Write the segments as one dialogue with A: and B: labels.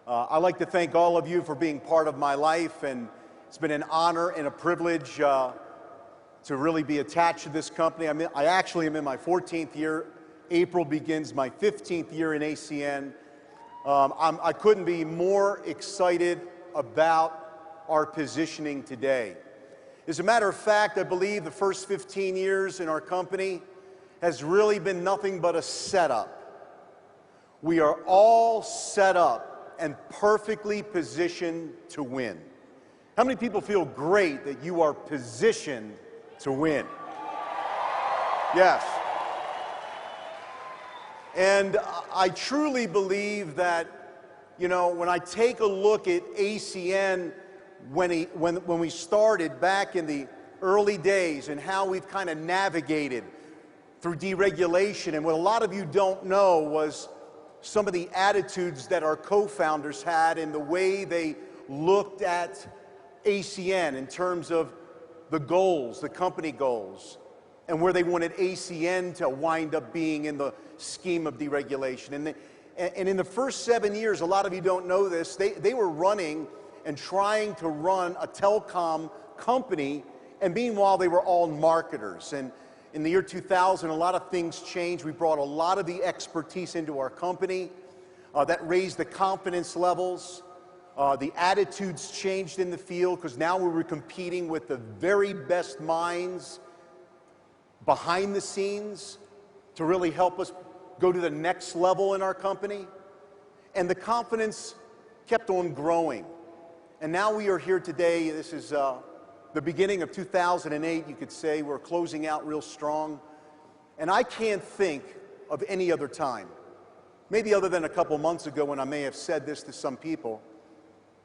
A: I'd like to thank all of you for being part of my life, and it's been an honor and a privilege to really be attached to this company. I actually am in my 14th year. April begins my 15th year in ACN. I couldn't be more excited about our positioning today. As a matter of fact, I believe the first 15 years in our company has really been nothing but a setup. We are all set up and perfectly positioned to win. How many people feel great that you are positioned to win? Yes. And I truly believe that, you know, when I take a look at ACN, when we started back in the early days and how we've kind of navigated through deregulation, and what a lot of you don't know was some of the attitudes that our co-founders had and the way they looked at ACN in terms of the goals, the company goals, and where they wanted ACN to wind up being in the scheme of deregulation. And in the first 7 years, a lot of you don't know this, they were running and trying to run a telecom company, and meanwhile they were all marketers. And in the year 2000, a lot of things changed. We brought a lot of the expertise into our company. That raised the confidence levels. The attitudes changed in the field because now we were competing with the very best minds behind the scenes to really help us go to the next level in our company. And the confidence kept on growing. And now we are here today. This is the beginning of 2008, you could say. We're closing out real strong. And I can't think of any other time, maybe other than a couple months ago when I may have said this to some people,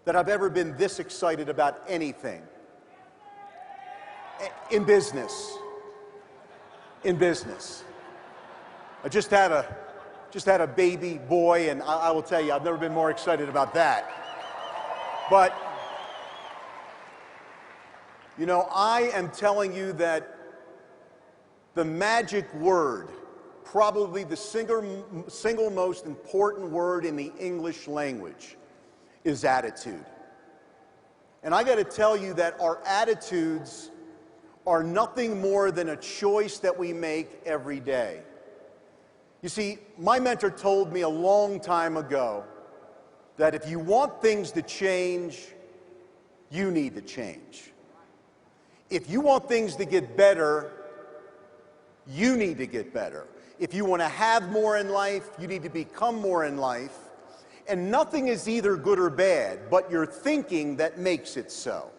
A: that I've ever been this excited about anything in business. In business. I just had a baby boy, and I will tell you, I've never been more excited about that. But you know, I am telling you that the magic word, probably the single most important word in the English language, is attitude. And I got to tell you that our attitudes are nothing more than a choice that we make every day. You see, my mentor told me a long time ago that if you want things to change, you need to change. If you want things to get better, you need to get better. If you want to have more in life, you need to become more in life. And nothing is either good or bad, but your thinking that makes it so.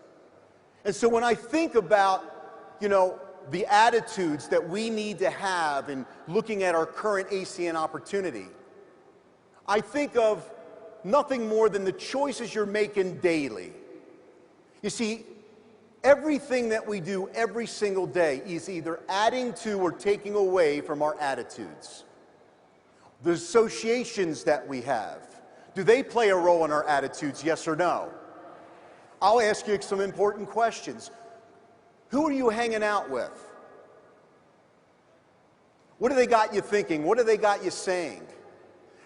A: And so when I think about, you know, the attitudes that we need to have in looking at our current ACN opportunity, I think of nothing more than the choices you're making daily. You see, everything that we do every single day is either adding to or taking away from our attitudes. The associations that we have, do they play a role in our attitudes, yes or no? I'll ask you some important questions. Who are you hanging out with? What do they got you thinking? What do they got you saying?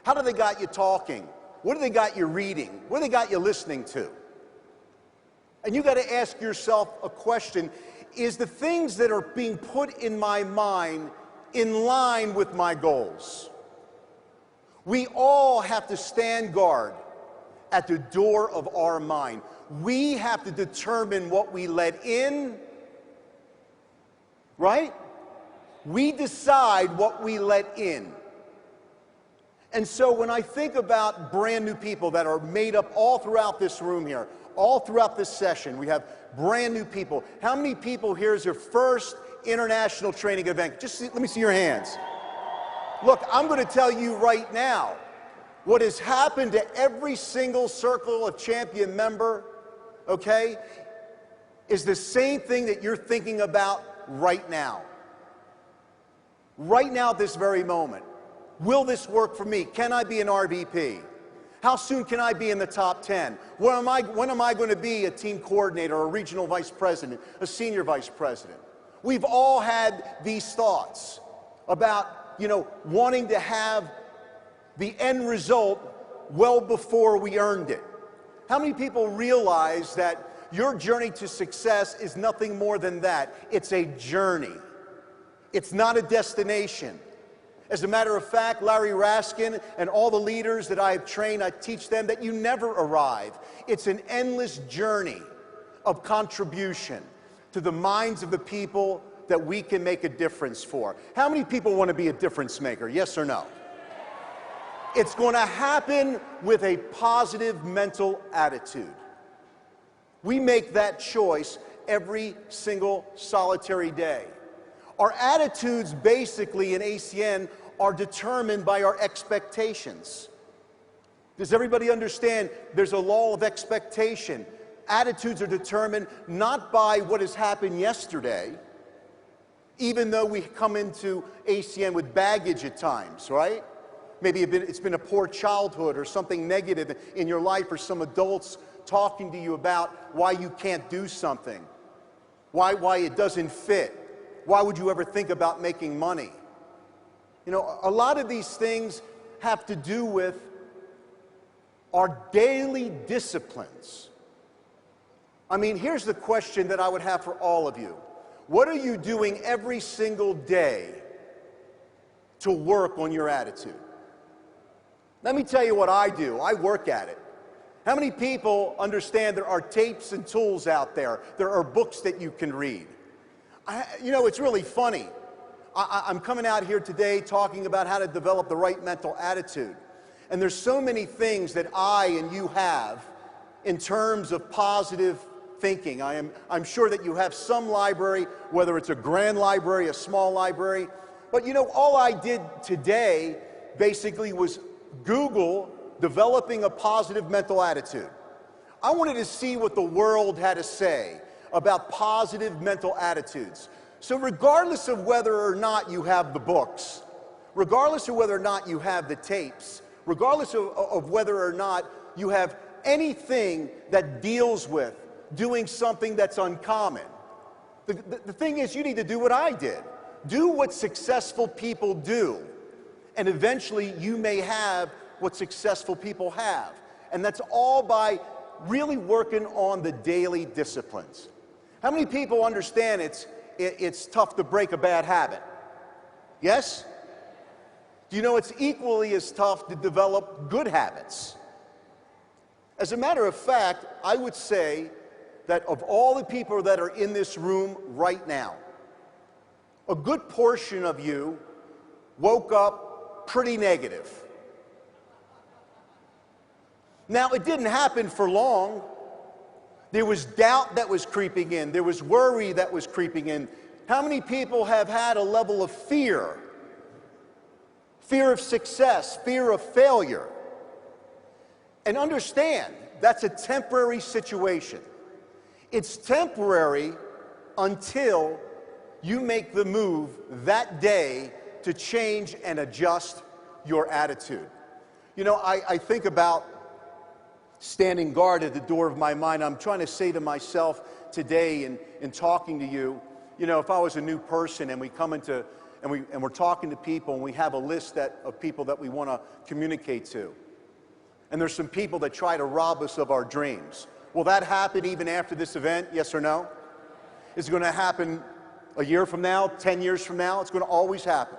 A: How do they got you talking? What do they got you reading? What do they got you listening to? And you got to ask yourself a question, is the things that are being put in my mind in line with my goals? We all have to stand guard at the door of our mind. We have to determine what we let in, right? We decide what we let in. And so when I think about brand new people that are made up all throughout this room here, all throughout this session, we have brand new people. How many people here is your first international training event? Let me see your hands. Look, I'm going to tell you right now, what has happened to every single Circle of Champion member, okay, is the same thing that you're thinking about right now. Right now at this very moment. Will this work for me? Can I be an RVP? How soon can I be in the top 10? When am I going to be a team coordinator, or a regional vice president, a senior vice president? We've all had these thoughts about, you know, wanting to have the end result well before we earned it? How many people realize that your journey to success is nothing more than that? It's a journey. It's not a destination. As a matter of fact, Larry Raskin and all the leaders that I've trained, I teach them that you never arrive. It's an endless journey of contribution to the minds of the people that we can make a difference for. How many people want to be a difference maker? Yes or no? It's going to happen with a positive mental attitude. We make that choice every single solitary day. Our attitudes basically in ACN are determined by our expectations. Does everybody understand there's a law of expectation? Attitudes are determined not by what has happened yesterday, even though we come into ACN with baggage at times, right? Maybe it's been a poor childhood or something negative in your life, or some adults talking to you about why you can't do something, why it doesn't fit. Why would you ever think about making money? You know, a lot of these things have to do with our daily disciplines. I mean, here's the question that I would have for all of you. What are you doing every single day to work on your attitude? Let me tell you what I do. I work at it. How many people understand there are tapes and tools out there? There are books that you can read. You know, it's really funny. I'm coming out here today talking about how to develop the right mental attitude. And there's so many things that I and you have in terms of positive thinking. I'm sure that you have some library, whether it's a grand library, a small library. But you know, all I did today basically was Google developing a positive mental attitude. I wanted to see what the world had to say about positive mental attitudes. So regardless of whether or not you have the books, regardless of whether or not you have the tapes, regardless of whether or not you have anything that deals with doing something that's uncommon, the thing is, you need to do what I did. Do what successful people do, and eventually you may have what successful people have. And that's all by really working on the daily disciplines. How many people understand it's tough to break a bad habit? Yes? Do you know it's equally as tough to develop good habits? As a matter of fact, I would say that of all the people that are in this room right now, a good portion of you woke up pretty negative. Now, it didn't happen for long. There was doubt that was creeping in. There was worry that was creeping in. How many people have had a level of fear? Fear of success, fear of failure. And understand, that's a temporary situation. It's temporary until you make the move that day to change and adjust your attitude. You know, I think about standing guard at the door of my mind. I'm trying to say to myself today in talking to you, you know, if I was a new person and we come into, and we're talking to people and we have a list of people that we want to communicate to, and there's some people that try to rob us of our dreams. Will that happen even after this event? Yes or no? Is it going to happen a year from now, 10 years from now? It's going to always happen.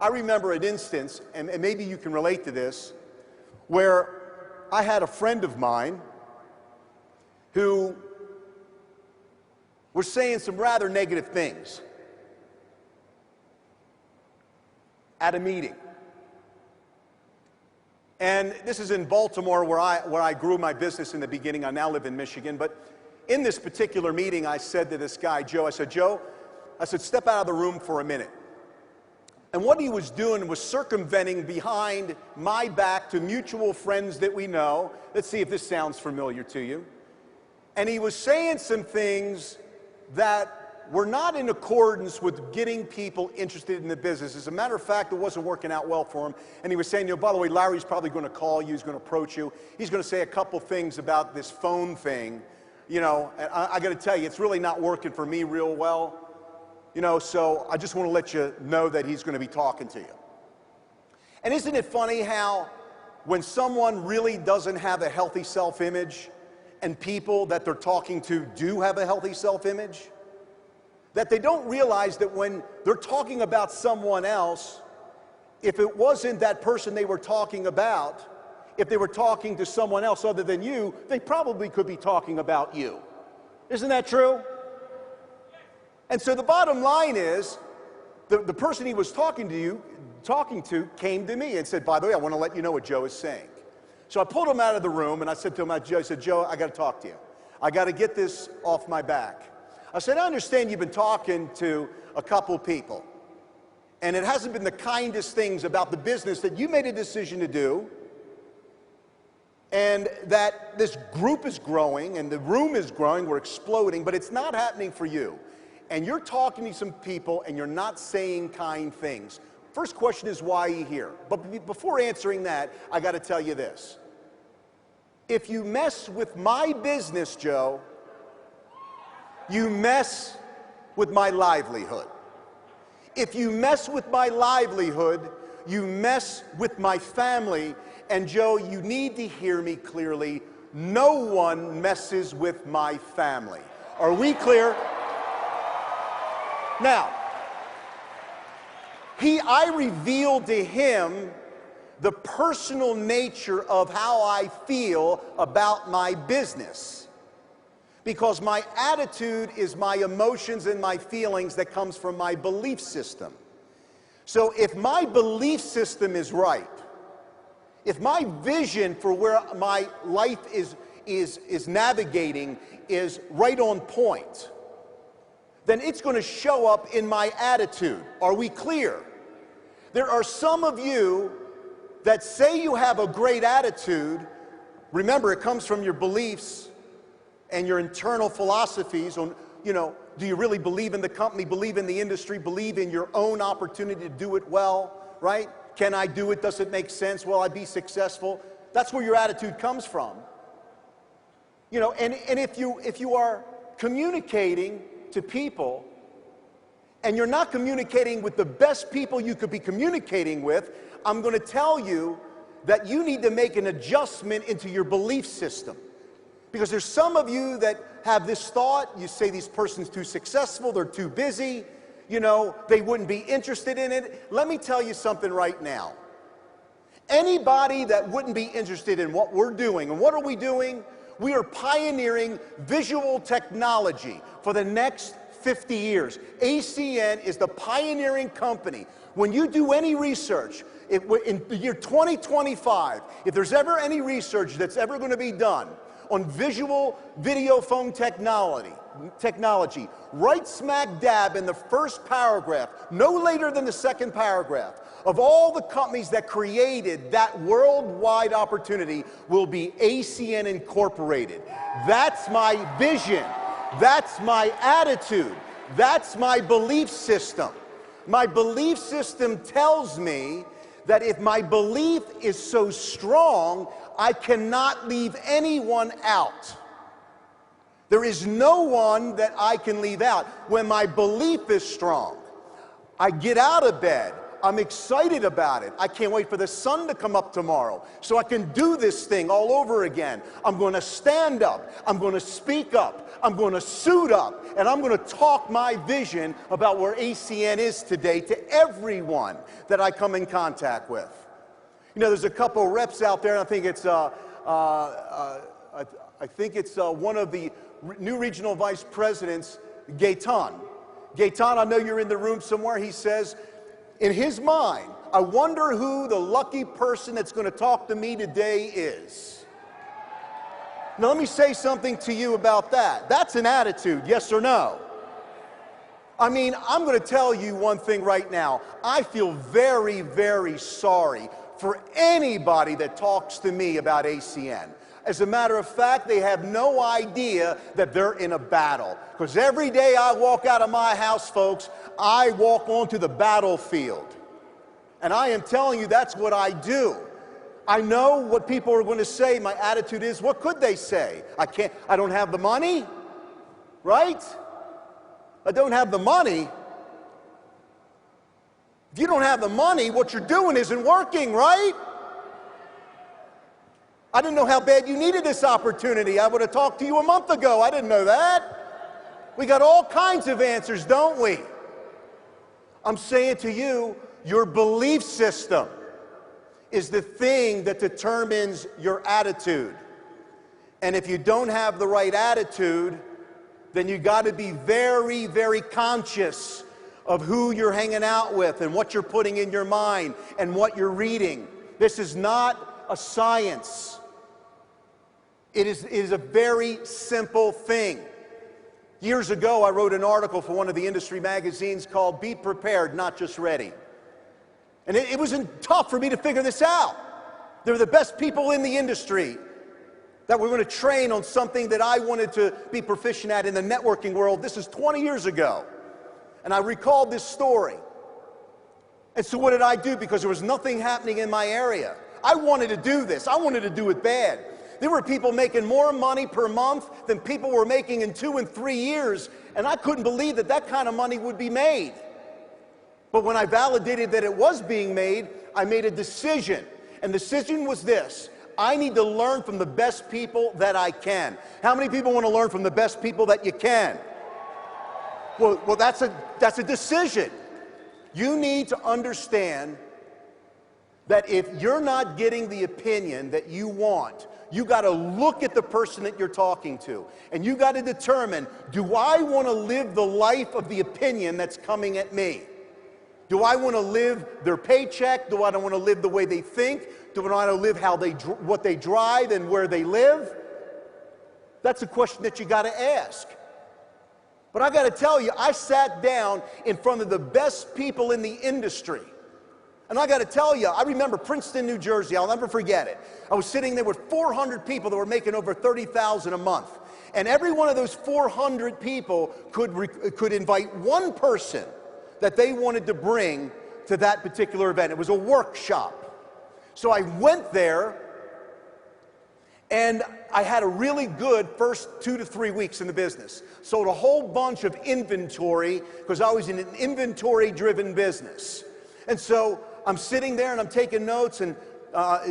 A: I remember an instance, and maybe you can relate to this, where I had a friend of mine who was saying some rather negative things at a meeting. And this is in Baltimore, where I grew my business in the beginning. I now live in Michigan. But in this particular meeting, I said to this guy, Joe, I said, step out of the room for a minute. And what he was doing was circumventing behind my back to mutual friends that we know. Let's see if this sounds familiar to you. And he was saying some things that were not in accordance with getting people interested in the business. As a matter of fact, it wasn't working out well for him. And he was saying, you know, by the way, Larry's probably going to call you. He's going to approach you. He's going to say a couple things about this phone thing. You know, and I got to tell you, it's really not working for me real well. You know, so I just want to let you know that he's going to be talking to you. And isn't it funny how when someone really doesn't have a healthy self-image and people that they're talking to do have a healthy self-image? That they don't realize that when they're talking about someone else, if it wasn't that person they were talking about, if they were talking to someone else other than you, they probably could be talking about you. Isn't that true? And so the bottom line is, the person he was talking to came to me and said, by the way, I want to let you know what Joe is saying. So I pulled him out of the room and I said to him, I said, Joe, I got to talk to you. I got to get this off my back. I said, I understand you've been talking to a couple people, and it hasn't been the kindest things about the business that you made a decision to do, and that this group is growing and the room is growing, we're exploding, but it's not happening for you. And you're talking to some people and you're not saying kind things. First question is, why are you here? But before answering that, I got to tell you this. If you mess with my business, Joe, you mess with my livelihood. If you mess with my livelihood, you mess with my family. And Joe, you need to hear me clearly. No one messes with my family. Are we clear? Now, I revealed to him the personal nature of how I feel about my business. Because my attitude is my emotions and my feelings that comes from my belief system. So if my belief system is right, if my vision for where my life is navigating is right on point, then it's going to show up in my attitude. Are we clear? There are some of you that say you have a great attitude. Remember, it comes from your beliefs and your internal philosophies on, do you really believe in the company, believe in the industry, believe in your own opportunity to do it well, right? Can I do it? Does it make sense? Will I be successful? That's where your attitude comes from. And if you are communicating to people and you're not communicating with the best people you could be communicating with, I'm going to tell you that you need to make an adjustment into your belief system. Because there's some of you that have this thought, you say this person's too successful, they're too busy, they wouldn't be interested in it. Let me tell you something right now. Anybody that wouldn't be interested in what we're doing, and what are we doing? We are pioneering visual technology for the next 50 years. ACN is the pioneering company. When you do any research, in the year 2025, if there's ever any research that's ever going to be done on visual video phone technology, right smack dab in the first paragraph, no later than the second paragraph, of all the companies that created that worldwide opportunity will be ACN Incorporated. That's my vision. That's my attitude. That's my belief system. My belief system tells me that if my belief is so strong, I cannot leave anyone out. There is no one that I can leave out. When my belief is strong, I get out of bed. I'm excited about it. I can't wait for the sun to come up tomorrow so I can do this thing all over again. I'm going to stand up. I'm going to speak up. I'm going to suit up. And I'm going to talk my vision about where ACN is today to everyone that I come in contact with. There's a couple reps out there, and I think it's one of the new regional vice presidents, Gaetan. Gaetan, I know you're in the room somewhere. He says, in his mind, I wonder who the lucky person that's going to talk to me today is. Now, let me say something to you about that. That's an attitude, yes or no? I'm going to tell you one thing right now. I feel very, very sorry for anybody that talks to me about ACN. As a matter of fact, they have no idea that they're in a battle. Because every day I walk out of my house, folks, I walk onto the battlefield. And I am telling you, that's what I do. I know what people are going to say. My attitude is, what could they say? I don't have the money, right? I don't have the money. If you don't have the money, what you're doing isn't working, right? I didn't know how bad you needed this opportunity. I would have talked to you a month ago. I didn't know that. We got all kinds of answers, don't we? I'm saying to you, your belief system is the thing that determines your attitude. And if you don't have the right attitude, then you got to be very, very conscious of who you're hanging out with and what you're putting in your mind and what you're reading. This is not a science. It is a very simple thing. Years ago, I wrote an article for one of the industry magazines called Be Prepared, Not Just Ready. And it wasn't tough for me to figure this out. They were the best people in the industry that were going to train on something that I wanted to be proficient at in the networking world. This is 20 years ago. And I recalled this story. And so what did I do? Because there was nothing happening in my area. I wanted to do this. I wanted to do it bad. There were people making more money per month than people were making in 2 and 3 years. And I couldn't believe that that kind of money would be made. But when I validated that it was being made, I made a decision. And the decision was this: I need to learn from the best people that I can. How many people want to learn from the best people that you can? Well, that's a decision. You need to understand that if you're not getting the opinion that you want, you got to look at the person that you're talking to. And you got to determine, do I want to live the life of the opinion that's coming at me? Do I want to live their paycheck? Do I want to live the way they think? Do I want to live what they drive and where they live? That's a question that you got to ask. But I got to tell you, I sat down in front of the best people in the industry. And I got to tell you, I remember Princeton, New Jersey. I'll never forget it. I was sitting there with 400 people that were making over $30,000 a month. And every one of those 400 people could invite one person that they wanted to bring to that particular event. It was a workshop. So I went there, and I had a really good first 2 to 3 weeks in the business. Sold a whole bunch of inventory, because I was in an inventory-driven business. And so I'm sitting there and I'm taking notes, and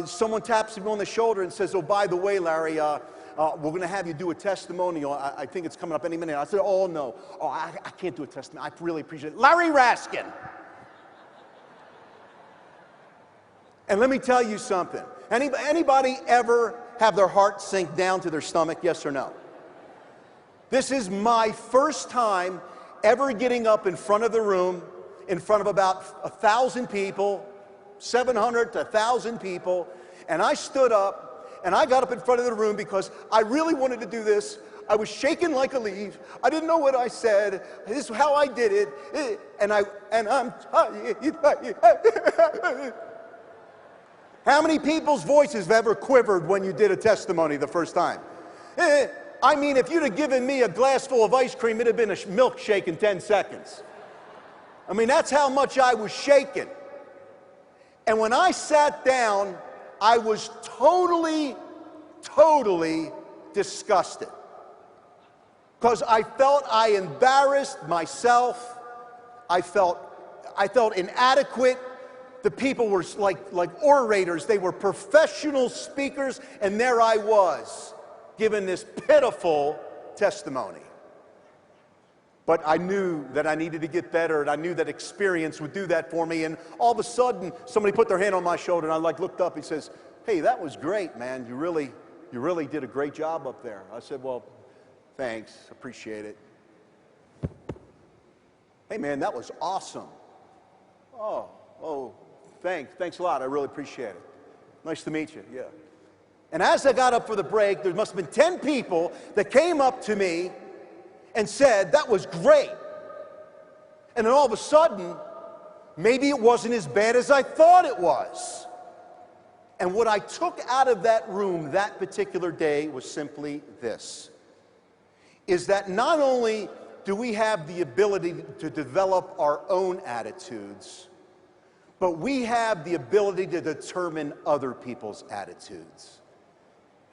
A: someone taps me on the shoulder and says, "Oh, by the way, Larry, we're going to have you do a testimonial. I think it's coming up any minute." I said, "Oh, no. Oh, I can't do a testimonial. I really appreciate it. Larry Raskin." And let me tell you something. Anybody ever have their heart sink down to their stomach, yes or no? This is my first time ever getting up in front of the room, in front of about 1,000 people, 700 to 1,000 people, and I stood up and I got up in front of the room because I really wanted to do this. I was shaking like a leaf. I didn't know what I said. This is how I did it. And I'm How many people's voices have ever quivered when you did a testimony the first time? I mean, if you'd have given me a glass full of ice cream, it'd have been a milkshake in 10 seconds. I mean, that's how much I was shaking. And when I sat down, I was totally disgusted. Because I felt I embarrassed myself. I felt inadequate. The people were like orators. They were professional speakers, and there I was, giving this pitiful testimony. But I knew that I needed to get better, and I knew that experience would do that for me. And all of a sudden, somebody put their hand on my shoulder, and I looked up. He says, "Hey, that was great, man. You really did a great job up there." I said, "Well, thanks. Appreciate it." "Hey, man, that was awesome." Oh, thanks a lot. I really appreciate it. Nice to meet you. Yeah. And as I got up for the break, there must have been 10 people that came up to me and said, "That was great." And then all of a sudden, maybe it wasn't as bad as I thought it was. And what I took out of that room that particular day was simply this, is that not only do we have the ability to develop our own attitudes, but we have the ability to determine other people's attitudes.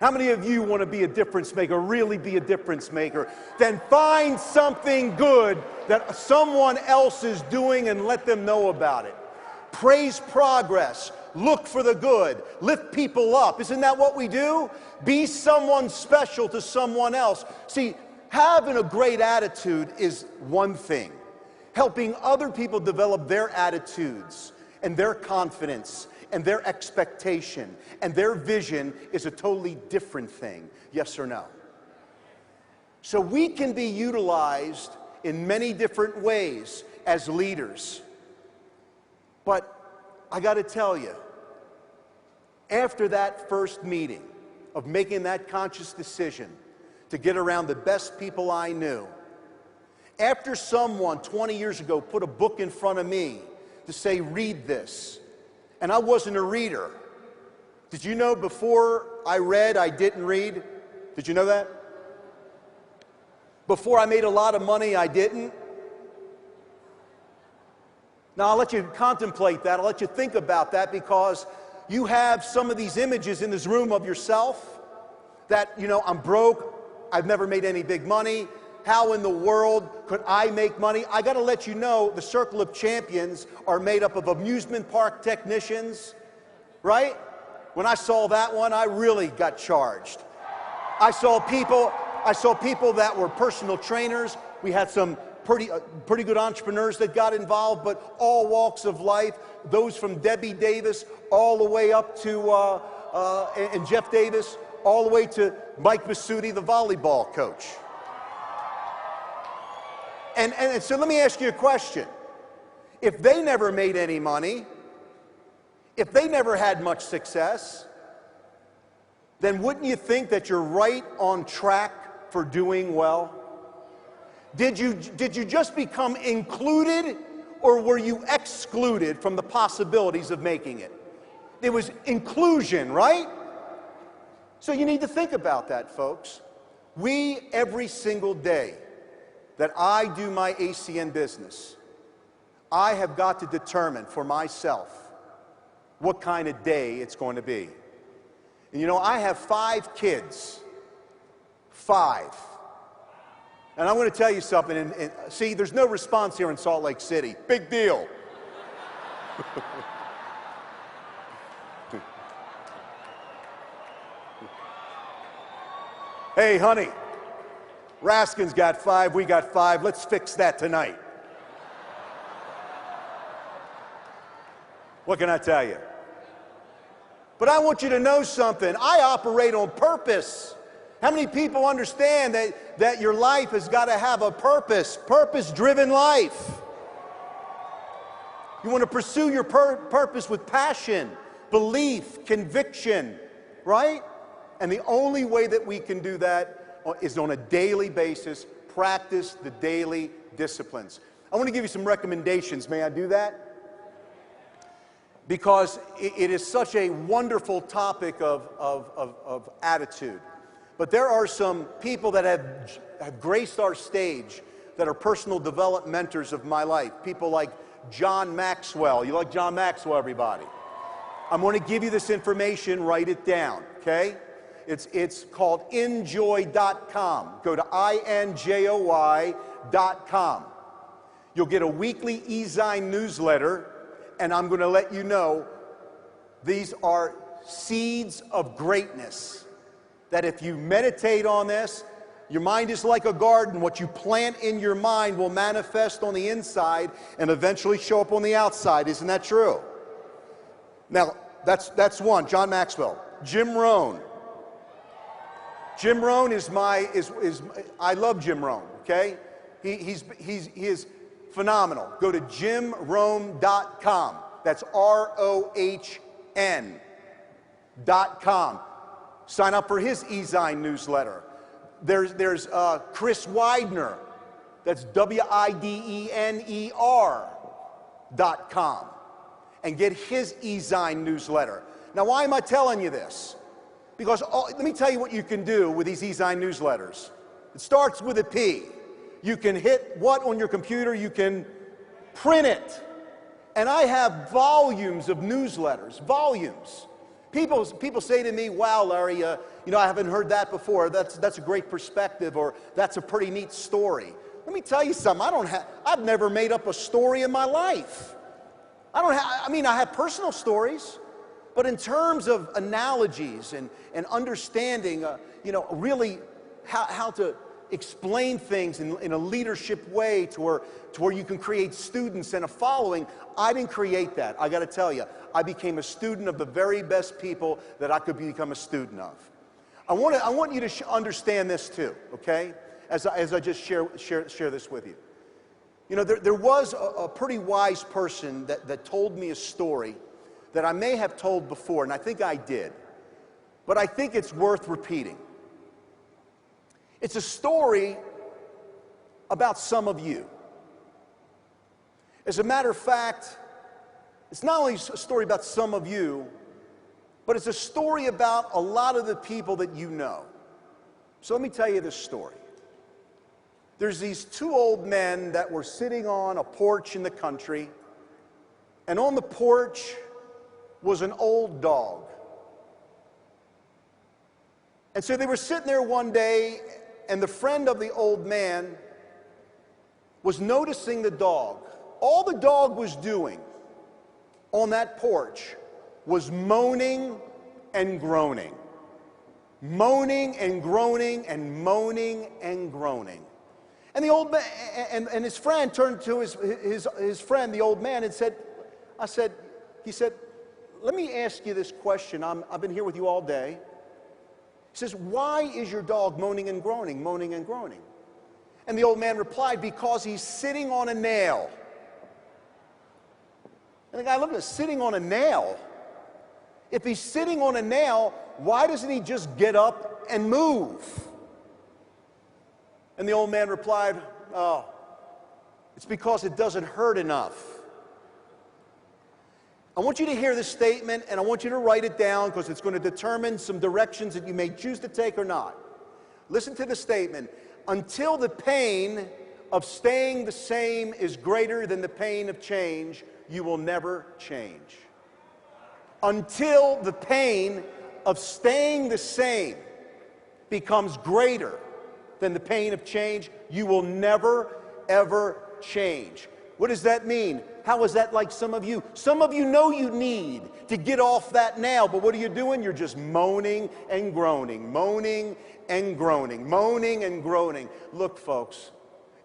A: How many of you want to be a difference maker, really be a difference maker? Then find something good that someone else is doing and let them know about it. Praise progress. look for the good, lift people up. Isn't that what we do? Be someone special to someone else. See, having a great attitude is one thing. Helping other people develop their attitudes and their confidence and their expectation and their vision is a totally different thing. Yes or no? So we can be utilized in many different ways as leaders. But I got to tell you, after that first meeting of making that conscious decision to get around the best people I knew, after someone 20 years ago put a book in front of me to say, read this, and I wasn't a reader. Did you know before I read, I didn't read? Did you know that? Before I made a lot of money, I didn't. Now, I'll let you contemplate that. I'll let you think about that because you have some of these images in this room of yourself that, you know, I'm broke, I've never made any big money. How in the world could I make money? I got to let you know the Circle of Champions are made up of amusement park technicians, right? When I saw that one, I really got charged. I saw people that were personal trainers. We had some pretty good entrepreneurs that got involved, but all walks of life, those from Debbie Davis all the way up to, and Jeff Davis, all the way to Mike Masuti, the volleyball coach. And so let me ask you a question. If they never made any money, if they never had much success, then wouldn't you think that you're right on track for doing well? Did you just become included, or were you excluded from the possibilities of making it? There was inclusion, right? So you need to think about that, folks. Every single day that I do my ACN business, I have got to determine for myself what kind of day it's going to be. And you know, I have 5 kids. 5. And I'm going to tell you something, and see, there's no response here in Salt Lake City. Big deal. Hey, honey, Raskin's got 5, we got 5. Let's fix that tonight. What can I tell you? But I want you to know something. I operate on purpose. How many people understand that your life has got to have a purpose, purpose-driven life? You want to pursue your purpose with passion, belief, conviction, right? And the only way that we can do that is on a daily basis, practice the daily disciplines. I want to give you some recommendations. May I do that? Because it is such a wonderful topic of attitude. But there are some people that have graced our stage that are personal development mentors of my life. People like John Maxwell. You like John Maxwell, everybody? I'm going to give you this information. Write it down, okay? It's called enjoy.com. Go to injoy.com. You'll get a weekly e-zine newsletter, and I'm going to let you know these are seeds of greatness. That if you meditate on this, your mind is like a garden. What you plant in your mind will manifest on the inside and eventually show up on the outside. Isn't that true? Now, that's one. John Maxwell. Jim Rohn. Jim Rohn is I love Jim Rohn, okay? He is phenomenal. Go to jimrohn.com. That's ROHN.com. Sign up for his e-zine newsletter. There's Chris Widener. That's WIDENER.com. And get his e-zine newsletter. Now, why am I telling you this? Because let me tell you what you can do with these e-zine newsletters. It starts with a P. You can hit what on your computer? You can print it. And I have volumes of newsletters, volumes. People say to me, wow, Larry, I haven't heard that before. That's a great perspective, or that's a pretty neat story. Let me tell you something. I've never made up a story in my life. I have personal stories, But in terms of analogies and understanding, really how to explain things in a leadership way to where you can create students and a following, I didn't create that. I got to tell you, I became a student of the very best people that I could become a student of. I want you to understand this too, okay? As I just share this with you. There was a pretty wise person that told me a story that I may have told before, and I think I did, but I think it's worth repeating. It's a story about some of you. As a matter of fact, it's not only a story about some of you, but it's a story about a lot of the people that you know. So let me tell you this story. There's these two old men that were sitting on a porch in the country, and on the porch was an old dog. And so they were sitting there one day, and the friend of the old man was noticing the dog. All the dog was doing on that porch was moaning and groaning. Moaning and groaning and moaning and groaning. And the old man and his friend turned to his friend, the old man, and he said, let me ask you this question. I've been here with you all day. He says, why is your dog moaning and groaning, moaning and groaning? And the old man replied, because he's sitting on a nail. And the guy looked at him, sitting on a nail? If he's sitting on a nail, why doesn't he just get up and move? And the old man replied, oh, it's because it doesn't hurt enough. I want you to hear this statement, and I want you to write it down because it's going to determine some directions that you may choose to take or not. Listen to the statement. Until the pain of staying the same is greater than the pain of change, you will never change. Until the pain of staying the same becomes greater than the pain of change, you will never, ever change. What does that mean? How is that like some of you? Some of you know you need to get off that nail, but what are you doing? You're just moaning and groaning, moaning and groaning, moaning and groaning. Look, folks,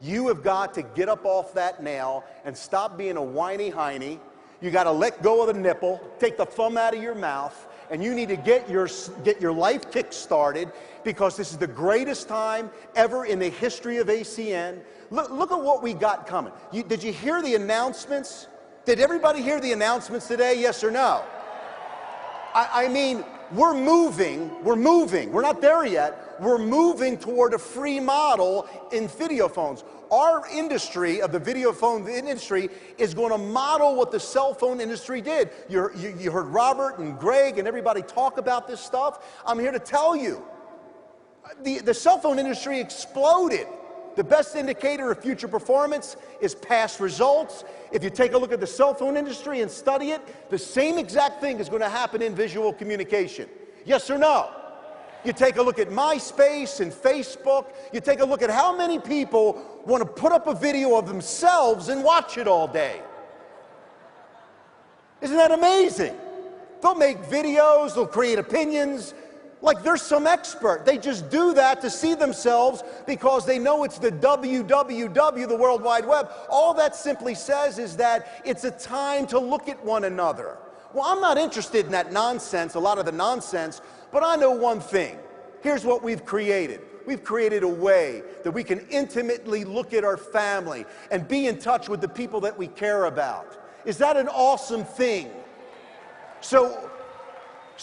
A: you have got to get up off that nail and stop being a whiny hiney. You got to let go of the nipple, take the thumb out of your mouth, and you need to get your life kick-started because this is the greatest time ever in the history of ACN. Look at what we got coming. Did you hear the announcements? Did everybody hear the announcements today, yes or no? I mean, we're moving. We're not there yet. We're moving toward a free model in video phones. Our industry, of the video phone industry, is going to model what the cell phone industry did. You heard Robert and Greg and everybody talk about this stuff. I'm here to tell you, the cell phone industry exploded. The best indicator of future performance is past results. If you take a look at the cell phone industry and study it, the same exact thing is going to happen in visual communication. Yes or no? You take a look at MySpace and Facebook. You take a look at how many people want to put up a video of themselves and watch it all day. Isn't that amazing? They'll make videos, they'll create opinions, like they're some expert. They just do that to see themselves because they know it's the WWW, the World Wide Web. All that simply says is that it's a time to look at one another. Well, I'm not interested in that nonsense, a lot of the nonsense, but I know one thing. Here's what we've created. We've created a way that we can intimately look at our family and be in touch with the people that we care about. Is that an awesome thing? So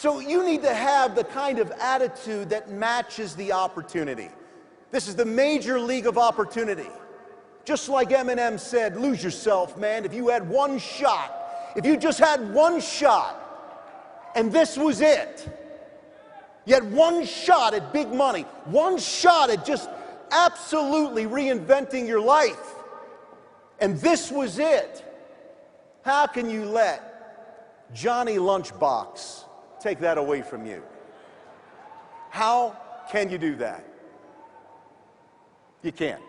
A: you need to have the kind of attitude that matches the opportunity. This is the major league of opportunity. Just like Eminem said, lose yourself, man. If you had one shot, if you just had one shot, and this was it. You had one shot at big money, one shot at just absolutely reinventing your life, and this was it. How can you let Johnny Lunchbox take that away from you? How can you do that? You can't.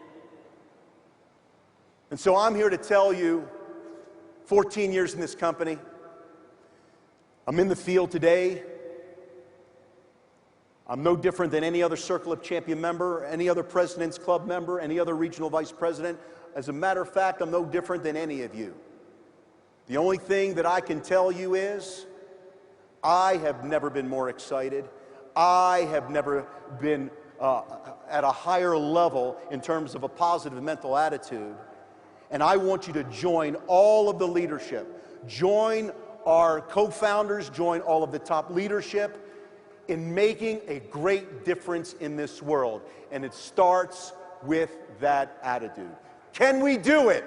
A: And so I'm here to tell you, 14 years in this company, I'm in the field today. I'm no different than any other Circle of Champion member, any other President's Club member, any other regional vice president. As a matter of fact, I'm no different than any of you. The only thing that I can tell you is I have never been more excited. I have never been at a higher level in terms of a positive mental attitude. And I want you to join all of the leadership. Join our co-founders, join all of the top leadership in making a great difference in this world. And it starts with that attitude. Can we do it?